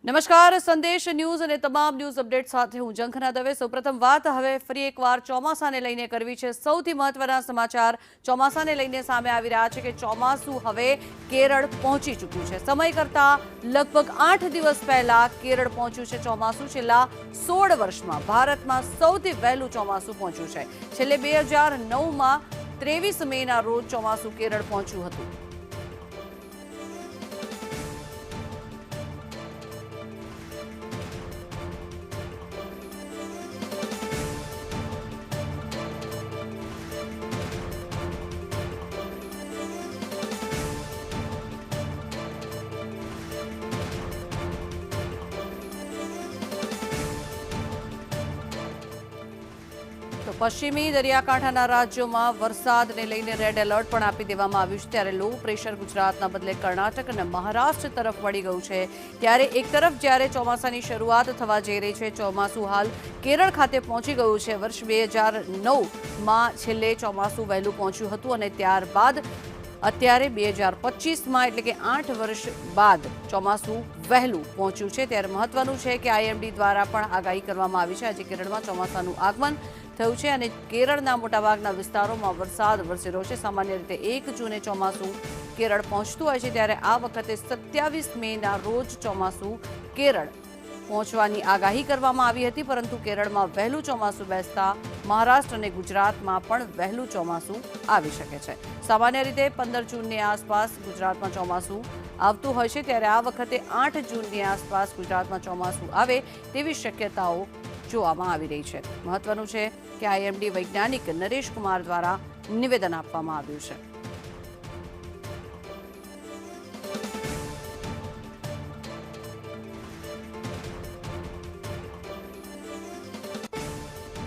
નમસ્કાર, સંદેશ ન્યૂઝ અને તમામ ન્યૂઝ અપડેટ સાથે હું ઝંખના દવે। સૌપ્રથમ વાત હવે ફરી એકવાર ચોમાસાને લઈને કરવી છે। સૌથી મહત્વના સમાચાર ચોમાસાને લઈને સામે આવી રહ્યા છે કે ચોમાસું હવે કેરળ પહોંચી ચૂક્યું છે। સમય કરતાં લગભગ 8 દિવસ પહેલા કેરળ પહોંચ્યું છે ચોમાસું। છેલ્લા 16 વર્ષમાં ભારતમાં સૌથી વહેલું ચોમાસું પહોંચ્યું છે। છેલ્લે 2009માં 23 મેના રોજ ચોમાસું કેરળ પહોંચ્યું હતું। તો પશ્ચિમી દરિયાકાંઠાના રાજ્યોમાં વરસાદને લઈને રેડ એલર્ટ પણ આપી દેવામાં આવ્યું છે। ત્યારે લો પ્રેશર ગુજરાતના બદલે કર્ણાટક અને મહારાષ્ટ્ર તરફ વળી ગયું છે। ત્યારે એક તરફ જ્યારે ચોમાસાની શરૂઆત થવા જઈ રહી છે, ચોમાસું હાલ કેરળ ખાતે પહોંચી ગયું છે। વર્ષ 2009માં છેલ્લે ચોમાસું વહેલું પહોંચ્યું હતું અને ત્યારબાદ અત્યારે 2025માં એટલે કે 8 વર્ષ બાદ ચોમાસું વહેલું પહોંચ્યું છે। ત્યારે મહત્વનું છે કે આઈએમડી દ્વારા પણ આગાહી કરવામાં આવી છે। આજે કેરળમાં ચોમાસાનું આગમન થયું છે અને કેરળના મોટાભાગના વિસ્તારોમાં વરસાદ વરસી રહ્યો છે। સામાન્ય રીતે 1 જૂને ચોમાસું કેરળ પહોંચતું હોય છે, ત્યારે આ વખતે 27 મેના રોજ ચોમાસું કેરળ પહોંચવાની આગાહી કરવામાં આવી હતી, પરંતુ કેરળમાં વહેલું ચોમાસું બેસતા મહારાષ્ટ્ર અને ગુજરાતમાં પણ વહેલું ચોમાસું આવી શકે છે। સામાન્ય રીતે 15 જૂનની આસપાસ ગુજરાતમાં ચોમાસું આવતું હોય છે, ત્યારે આ વખતે 8 જૂનની આસપાસ ગુજરાતમાં ચોમાસું આવે તેવી શક્યતાઓ જોવામાં આવી રહી છે। મહત્વનું છે કે આઈએમડી વૈજ્ઞાનિક નરેશ કુમાર દ્વારા નિવેદન આપવામાં આવ્યું છે।